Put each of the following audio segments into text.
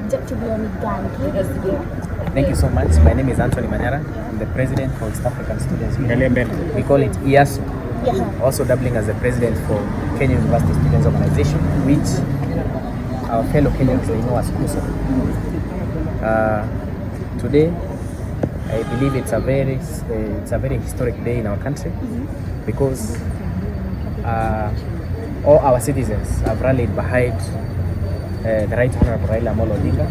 objectively on Uganda. Thank you so much. My name is Anthony Manyora. I'm the president for East African Students Union. We call it KUSO. Also doubling as the president for Kenya University Students Organization, which our fellow Kenyans they know as KUSO. Today, I believe it's a very historic day in our country because all our citizens have rallied behind the Right Honorable Raila Odinga,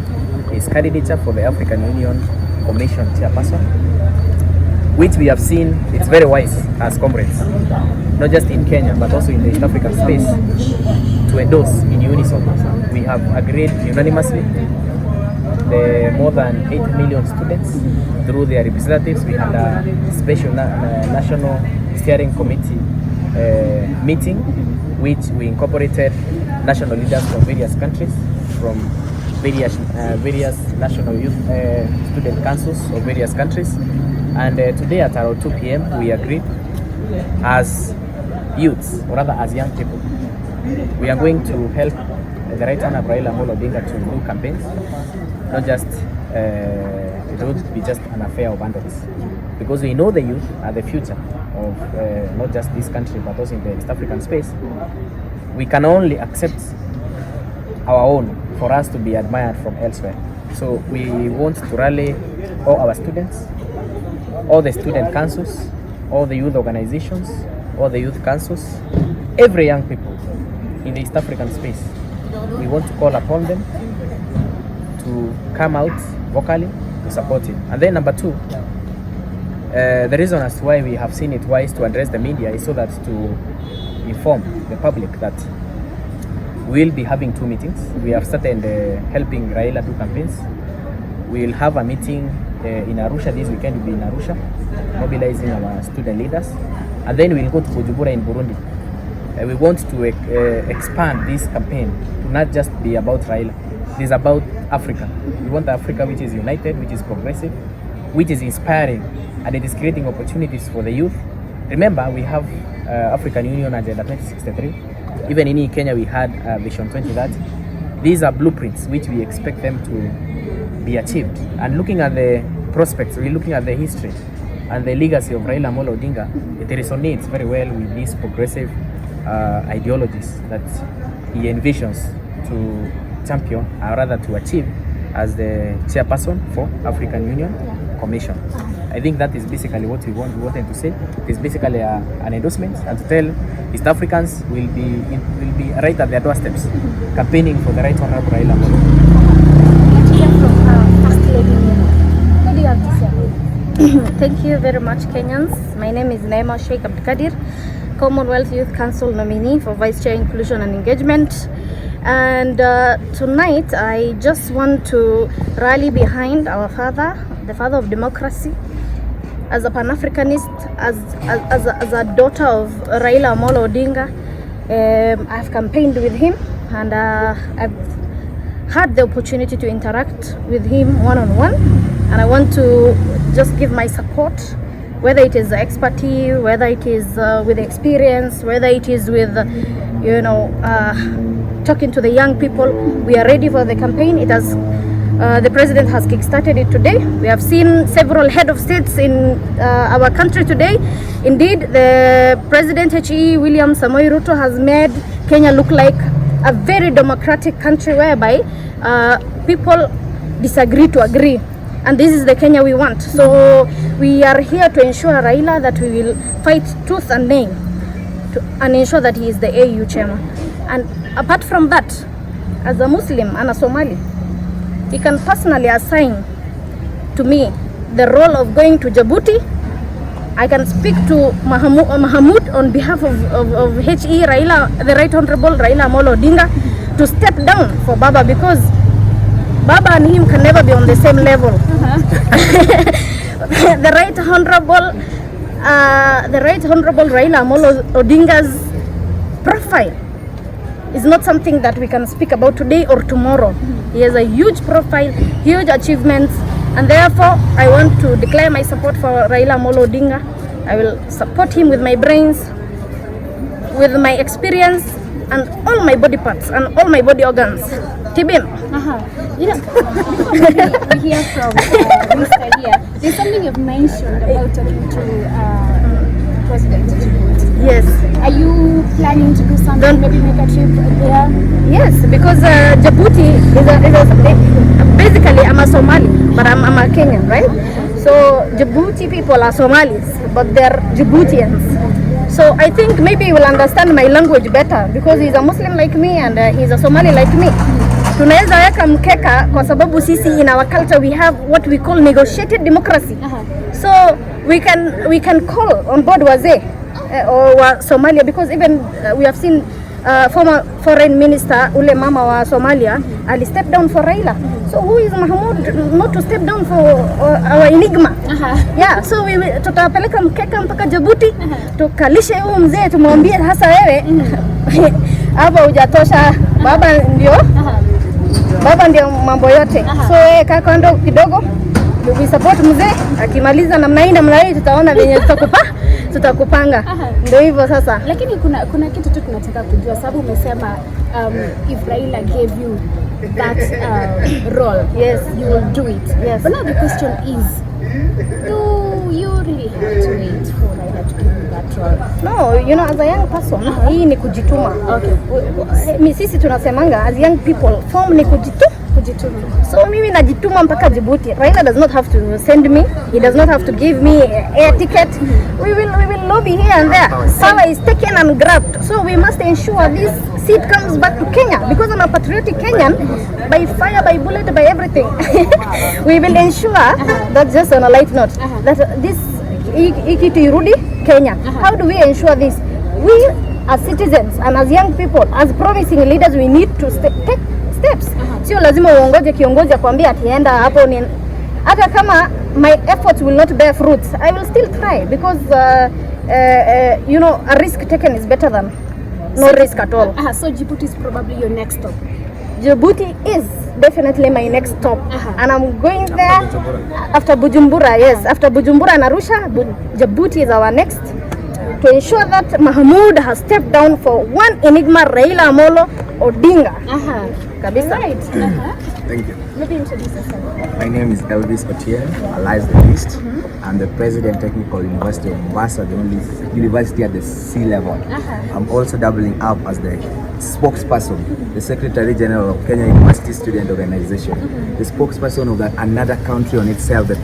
his candidature for the African Union Commission chairperson, which we have seen it's very wise as comrades, not just in Kenya but also in the East African space, to endorse in unison. We have agreed unanimously. The more than 8 million students through their representatives. We had a special national steering committee meeting, which we incorporated national leaders from various countries, from various national youth student councils of various countries. And today at around 2 p.m. we agreed as youths, or rather as young people, we are going to help the Right Honorable Raila Odinga to do campaigns. Not just, it won't be just an affair of adults, because we know the youth are the future of not just this country but also in the East African space. We can only accept our own for us to be admired from elsewhere. So we want to rally all our students, all the student councils, all the youth organizations, all the youth councils, every young people in the East African space. We want to call upon them to come out vocally to support him. And then number two, the reason as to why we have seen it wise to address the media is so that to inform the public that we'll be having 2 meetings. We have started helping Raila do campaigns. We'll have a meeting in Arusha this weekend. We'll be in Arusha, mobilizing our student leaders. And then we'll go to Bujumbura in Burundi. We want to expand this campaign to not just be about Raila. It is about Africa. We want Africa which is united, which is progressive, which is inspiring, and it is creating opportunities for the youth. Remember, we have African Union Agenda 2063. Even in Kenya, we had Vision 2030. These are blueprints which we expect them to be achieved. And looking at the prospects, we're looking at the history and the legacy of Raila Odinga, it resonates very well with these progressive ideologies that he envisions to champion, or rather to achieve, as the chairperson for African Union Commission. I think that is basically what we wanted to say. It is basically an endorsement, and to tell East Africans will be right at their doorsteps, campaigning for the Right Honorable Raila Odinga. What do you have to say? Thank you very much, Kenyans. My name is Naima Sheikh Abdikadir, Commonwealth Youth Council nominee for Vice Chair Inclusion and Engagement. And tonight I just want to rally behind our father, the father of democracy. As a Pan-Africanist, as a daughter of Raila Odinga, I've campaigned with him, and I've had the opportunity to interact with him one-on-one, and I want to just give my support, whether it is expertise, whether it is with experience, whether it is with talking to the young people. We are ready for the campaign. It has the president has kickstarted it today. We have seen several head of states in our country today. Indeed, the President H.E. William Samoei Ruto has made Kenya look like a very democratic country whereby people disagree to agree. And this is the Kenya we want. So we are here to ensure Raila that we will fight tooth and nail and ensure that he is the AU chairman. And apart from that, as a Muslim and a Somali, he can personally assign to me the role of going to Djibouti. I can speak to Mahamud on behalf of H.E. Raila, the Right Honorable Raila Odinga, to step down for Baba, because Baba and him can never be on the same level. The Right Honorable Raila Odinga's profile is not something that we can speak about today or tomorrow. He has a huge profile, huge achievements, and therefore I want to declare my support for Raila Odinga. I will support him with my brains, with my experience, and all my body parts and all my body organs. Tibim. You know, we hear from Mr. here. There's something you've mentioned about talking to President Djibouti. Yes. Are you planning to do something? Maybe make a trip there? Yes, because Djibouti is basically I'm a Somali, but I'm a Kenyan, right? So Djibouti people are Somalis, but they're Djiboutians. So I think maybe he will understand my language better because he's a Muslim like me and he's a Somali like me. Tunaweza weka mkeka kwa sababu sisi in our culture we have what we call negotiated democracy. So we can call on board wazee or Somalia because even we have seen former foreign minister ule mama wa Somalia ali step down for Raila. So who is Mahmoud not to step down for our enigma? Yeah, so we tutapeleka mkeka mpaka Djibouti tukalishe huyu mzee tumwambie hasa wewe hapa hujatosha, baba ndio mambo yote. So kaa kando kidogo, we support mzee, akimaliza namna hii tutaona venye tutakupanga. Ndio hivyo sasa. Lakini kuna kitu tu tunataka kujua sababu umesema if Raila gave you that role, yes, you will do it. Yes. But now the question is, do you really have to wait for Raila to give you that role? No, you know, as a young person, hii ni kujituma. Okay. Sisi tunasemanga as young people, form ni kujituma. So mimi najituma mpaka Djibouti. Raila does not have to send me. He does not have to give me air ticket. We will lobby here and there. Power is taken and grabbed. So we must ensure this seat comes back to Kenya because I'm a patriotic Kenyan. By fire, by bullet, by everything. We will ensure that, just on a light note, that this kitu irudi Kenya. How do we ensure this? We as citizens and as young people, as promising leaders, we need to take steps. Sio lazima uongoje kiongozi akwambia atienda hapo ni hata kama my efforts will not bear fruits, I will still try because you know, a risk taken is better than no risk at all. So Djibouti is probably your next stop. Djibouti is definitely my next stop. And I'm going there after Bujumbura. Yes, after Bujumbura and Arusha, Djibouti is our next, to ensure that Mahmoud has stepped down for one enigma, Raila Amolo Odinga. Kabisa. Right. Thank you. Maybe introduce yourself. My name is Elvis Otieno, alias the Beast. I'm the President Technical University of Mombasa, the only university at the sea level. I'm also doubling up as the spokesperson, the Secretary General of Kenya University Student Organization, the spokesperson of another country on itself, the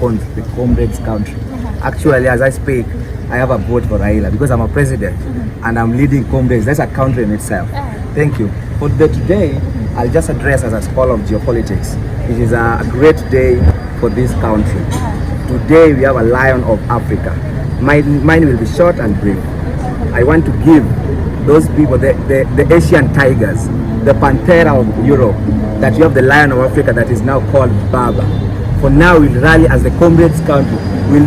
Comrades country. Actually, as I speak, I have a vote for Raila because I'm a president and I'm leading Comrades. That's a country in itself. Thank you. For today, I'll just address as a scholar of geopolitics. It is a great day for this country. Today we have a lion of Africa. Mine will be short and brief. I want to give those people, the Asian tigers, the Panthera of Europe, that you have the lion of Africa that is now called Baba. For now, we'll rally as the Comrades country. We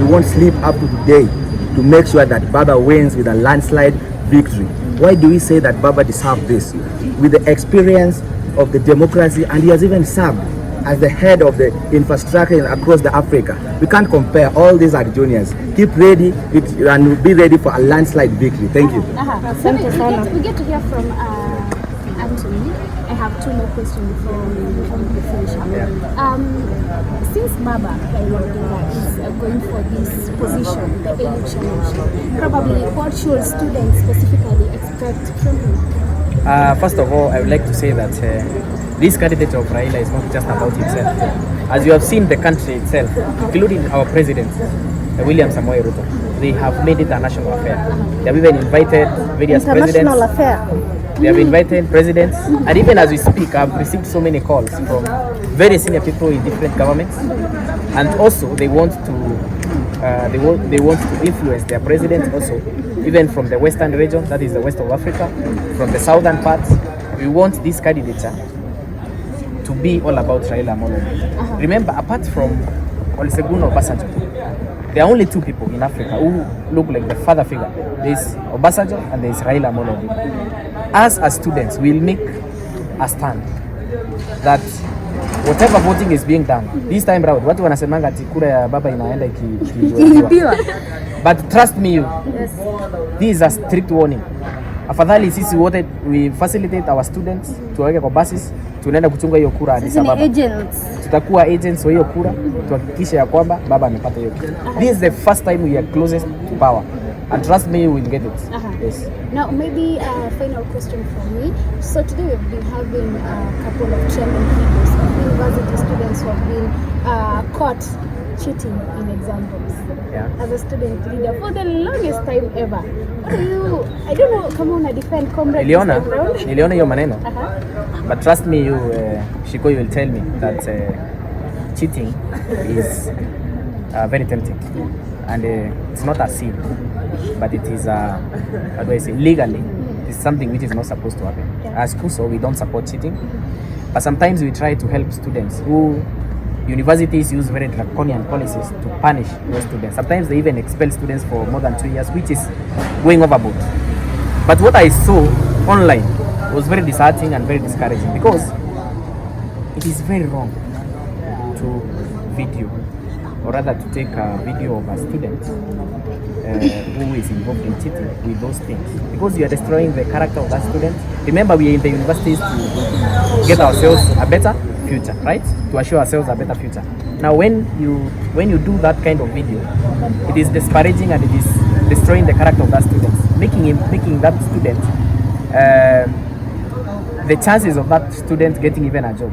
won't sleep up to today to make sure that Baba wins with a landslide victory. Why do we say that Baba deserves this? With the experience of the democracy, and he has even served as the head of the infrastructure across the Africa. We can't compare. All these are juniors. Keep ready and be ready for a landslide victory. Thank you. We get to hear from Anthony. I have two more questions before we finish up. Since Baba Raila is going for this position, the AU chairmanship, probably what should students specifically expect from him? First of all, I would like to say that this candidate of Raila is not just about himself. As you have seen, the country itself, including our president, William Samoei Ruto, they have made it a national affair. They have even invited various presidents. They have invited presidents, and even as we speak, I've received so many calls from very senior people in different governments, and also they want to influence their presidents also, even from the western region, that is the west of Africa, from the southern parts. We want this candidate to be all about Raila Amolo. Remember, apart from Olusegun Obasanjo, there are only two people in Africa who look like the father figure. There is Obasanjo and there is Raila Amolo. Us as students, we'll make a stand that whatever voting is being done this time round, watu wanasemanga ati kura ya baba inaenda ikiibiwa. But trust me, this is a strict warning. Afadhali sisi wote we facilitate our students, tuwaweke kwa buses, tunaenda kuchunga hiyo kura hadi sababu. Tutakuwa agents wa hiyo kura, tuhakikishe ya kwamba baba amepata hiyo kura. This is the first time we are closest to power. And trust me, you will get it. Yes. Now, maybe a final question from me. So today we've been having a couple of trending videos of university students who have been caught cheating in exams. Yeah. As a student leader for the longest time ever. What do you? I don't know. Come on, defend comrade. Niliona hiyo maneno. But trust me, you, Shiko, you will tell me that cheating is very tempting, and it's not a sin. But it is, how do I say, legally, it's something which is not supposed to happen. As KUSO, we don't support cheating, but sometimes we try to help students who universities use very draconian policies to punish those students. Sometimes they even expel students for more than 2 years, which is going overboard. But what I saw online was very disheartening and very discouraging, because it is very wrong to video, or rather to take a video of a student who is involved in cheating with those things, because you are destroying the character of that student. Remember, we are in the universities to get ourselves a better future, right? To assure ourselves a better future. Now, when you do that kind of video, it is disparaging and it is destroying the character of that student, making that student the chances of that student getting even a job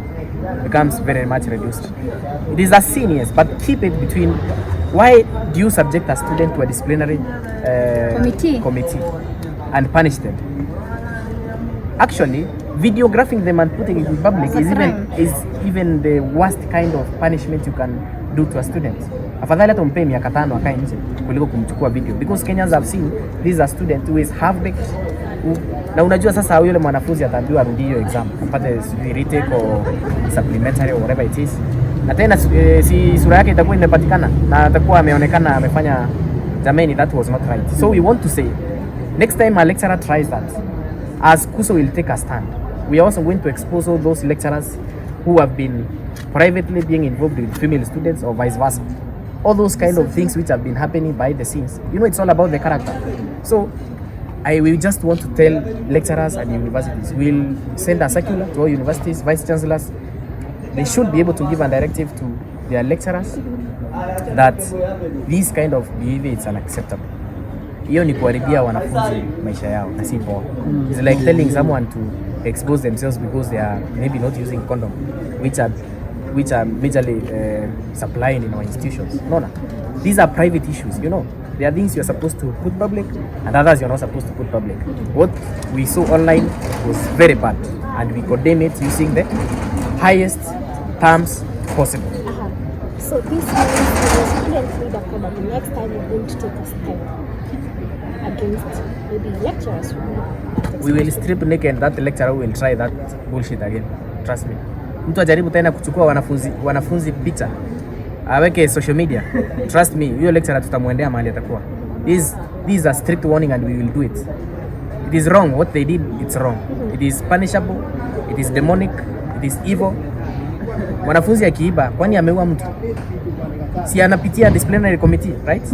becomes very much reduced. It is a sin, yes, but keep it between. Why do you subject a student to a disciplinary committee and punish them? Actually, videographing them and putting it in public is even the worst kind of punishment you can do to a student. Afadhali hata umpe miaka 5 akae nje kuliko kumchukua video, because Kenyans have seen this is a student who is half-baked. Na unajua sasa yule mwanafunzi ataambiwa arudi hiyo exam apate retake or supplementary or whatever it is, na tena si sura yake itakuwa imepatikana na atakuwa ameonekana amefanya, jamani, that was not right. So we want to say next time a lecturer tries that, as KUSO will take a stand. We are also going to expose all those lecturers who have been privately being involved with female students or vice versa. All those kind of things which have been happening behind the scenes. You know, it's all about the character. So we just want to tell lecturers and universities, we'll send a circular to all universities, vice chancellors. They should be able to give a directive to their lecturers that this kind of behavior is unacceptable. Hiyo ni kuharibia wanafunzi maisha yao na si poa. It's like telling someone to expose themselves because they are maybe not using condom, which are majorly supplying in our institutions. No. These are private issues, you know. There are things you're supposed to put public and others you're not supposed to put public. What we saw online was very bad, and we condemn it using the highest terms possible. So this means as a student leader, probably next time we're going to take a step against maybe lecturers. We will strip naked that lecturer who will try that bullshit again. Trust me. Mtu ajaribu tena kuchukua wanafunzi picha aweke social media. Trust me, huyo lecturer tutamuendea mahali atakuwa. This is a strict warning and we will do it. It is wrong what they did. It's wrong. It is punishable. It is demonic. It is evil. Mwanafunzi akiiba, kwani ameua mtu? Si anapitia disciplinary committee, right?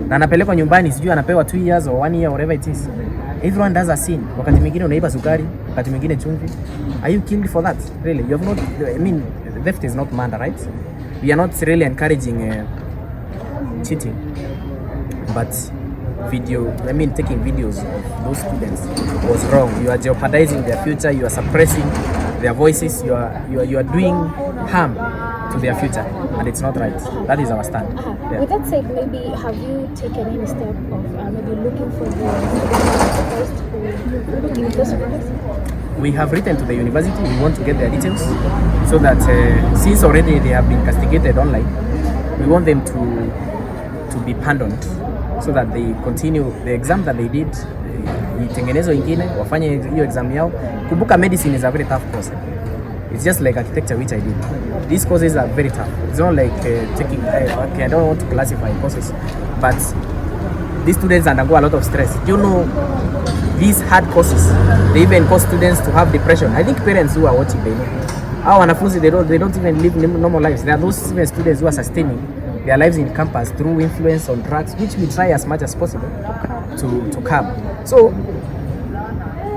Na anapelekwa nyumbani, sijui anapewa 2 years or 1 year, whatever it is. Everyone does a sin. Wakati mwingine unaiba sukari, wakati mwingine chumvi. Are you killed for that? Really? You have not, I mean, theft is not murder, right? We are not really encouraging cheating. But taking videos of those students was wrong. You are jeopardizing their future. You are suppressing their voices. You are doing harm to their future, and it's not right. That is our stand. Yeah. With that said, maybe have you taken any step of maybe looking for the universities? We have written to the university. We want to get their details so that since already they have been castigated online, we want them to be pardoned so that they continue the exam that they did. Itengenezo ingine wafanye hiyo exam yao. Kumbuka, medicine is a very tough course. It's just like architecture, which I did. These courses are very tough. It's not like taking. Okay, I don't want to classify courses, but these students undergo a lot of stress. You know, these hard courses, they even cause students to have depression. I think parents who are watching, they know. Our wanafunzi, they don't even live normal lives. There are those students who are sustaining their lives in campus through influence on drugs, which we try as much as possible to curb. So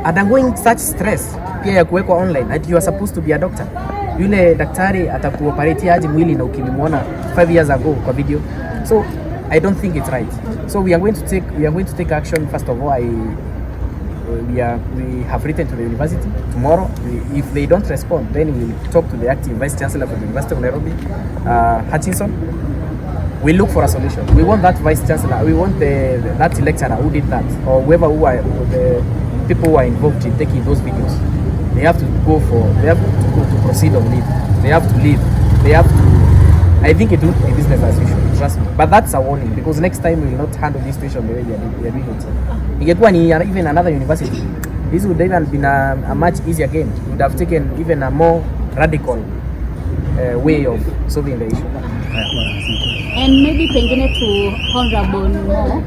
undergoing such stress pia ya kuwekwa online that you are supposed to be a doctor. Yule daktari atakuoperate aje mwili na ukimwona 5 years ago kwa video. So I don't think it's right. So we are going to take action. First of all, we have written to the university tomorrow. If they don't respond, then we will talk to the acting vice chancellor for the University of Nairobi, Hutchinson. We look for a solution. We want that vice chancellor. We want that lecturer who did that, or whoever the people who are involved in taking those videos. They have to go to proceed on leave. They have to leave. They have to. I think it will be business as usual, trust me. But that's a warning, because next time we will not handle this situation the way we are doing it. Ingekuwa ni even another university, this would have been a much easier game. It would have taken even a more radical way of solving the issue. And maybe pengine to Honorable Mo,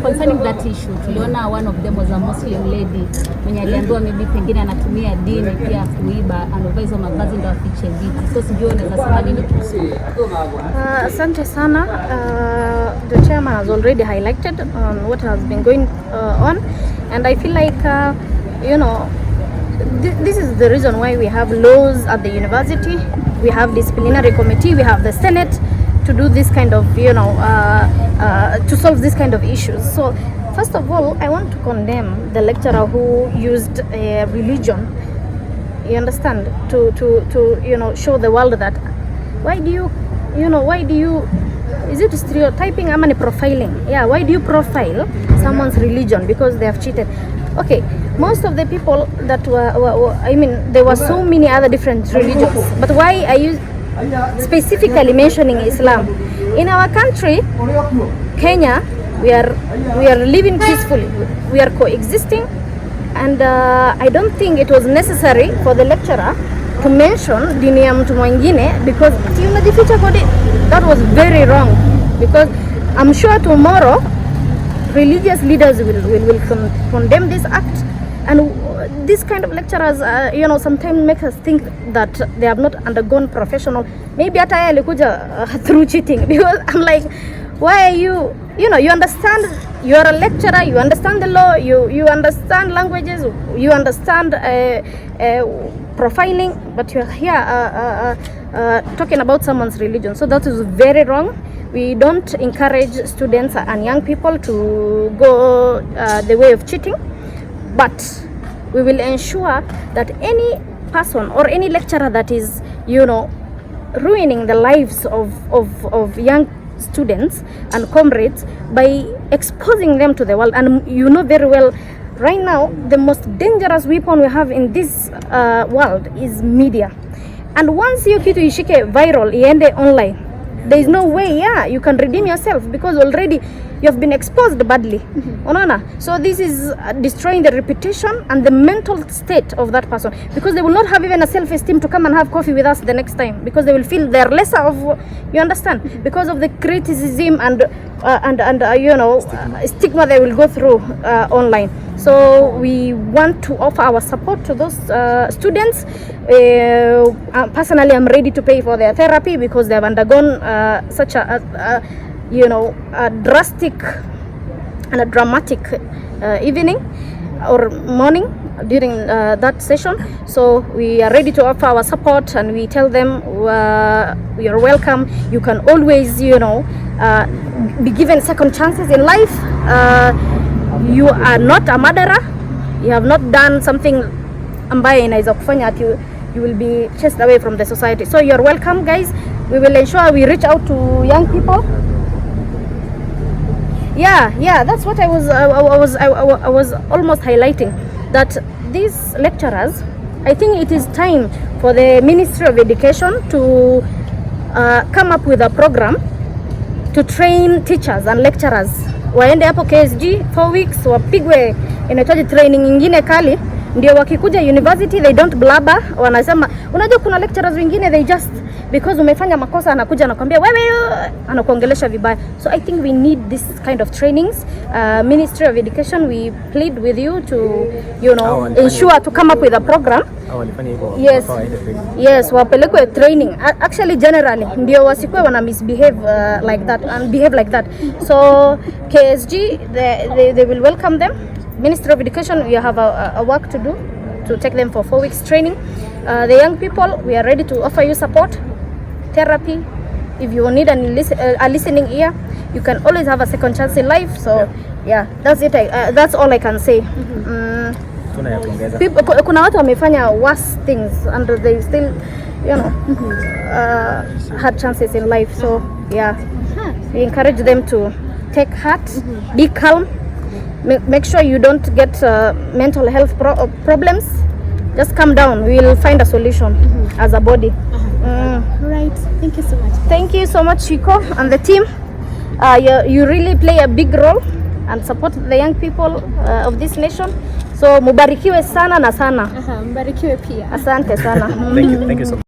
concerning that issue, tuliona one of them was a Muslim lady mwenye aliambiwa maybe pengine anatumia dini pia kuiba, anavaiza mavazi ndio afiche vitu. So sijui unaweza sema nini kuhusu? Asante sana. The chairman has already highlighted on what has been going on, and I feel like this is the reason why we have laws at the university. We have disciplinary committee, we have the Senate to do this kind of, to solve this kind of issues. So first of all, I want to condemn the lecturer who used religion, you understand, to show the world that why do you is it stereotyping or profiling? Yeah, why do you profile someone's religion because they have cheated? Okay, most of the people that there were so many other different religions, but why are you specifically mentioning Islam? In our country, Kenya, we are living peacefully, we are coexisting, and I don't think it was necessary for the lecturer to mention dini ya mtu mwingine because that was very wrong, because I'm sure tomorrow religious leaders will condemn this act. And this kind of lecturers sometimes make us think that they have not undergone professional, maybe hata yeye alikuja through cheating, because I'm like, why are you understand, you are a lecturer, you understand the law, you understand languages, you understand profiling, but you're here talking about someone's religion. So that is very wrong. We don't encourage students and young people to go the way of cheating, but we will ensure that any person or any lecturer that is ruining the lives of young students and comrades by exposing them to the world, and very well right now the most dangerous weapon we have in this world is media. And once you kitu ishike viral iende online, there is no way you can redeem yourself, because already you have been exposed badly. So this is destroying the reputation and the mental state of that person, because they will not have even a self-esteem to come and have coffee with us the next time, because they will feel they're lesser of, you understand, because of the criticism and stigma they will go through online. So we want to offer our support to those students. Personally, I'm ready to pay for their therapy because they have undergone such a drastic and a dramatic evening or morning during that session. So we are ready to offer our support, and we tell them we are welcome. You can always be given second chances in life. You are not a murderer. You have not done something ambaye inaweza kufanya ati you will be chased away from the society. So you're welcome, guys. We will ensure we reach out to young people. Yeah, that's what I was almost highlighting, that these lecturers, I think it is time for the Ministry of Education to come up with a program to train teachers and lecturers. Waende hapo KSG 4 weeks, wapigwe inahitaji training nyingine kali, ndio wakikuja university they don't blabber. Wanasema unajua kuna lecturers wengine they just because umefanya makosa anakuja anakuambia wewe, anakuongelesha vibaya. So I think we need this kind of trainings. Ministry of Education, we plead with you to ensure to come up with a program. Yes, wapelekwe training actually generally, ndio wasikwe wana misbehave like that and behave like that. So KSG, they will welcome them. Ministry of Education, we have a work to do to take them for 4 weeks training. The young people, we are ready to offer you support, therapy. If you need a listening ear, you can always have a second chance in life. So yeah, that's it. That's all I can say. Kuna watu wamefanya worse things and they still, you know, had chances in life. So yeah, we encourage them to take heart, be calm, make sure you don't get mental health problems. Just calm down. We will find a solution as a body. Right. Thank you so much. Thank you so much, Chico and the team. You really play a big role and support the young people of this nation. So mubarikiwe sana na sana. Mbarikiwe pia. Asante sana. Thank you so much.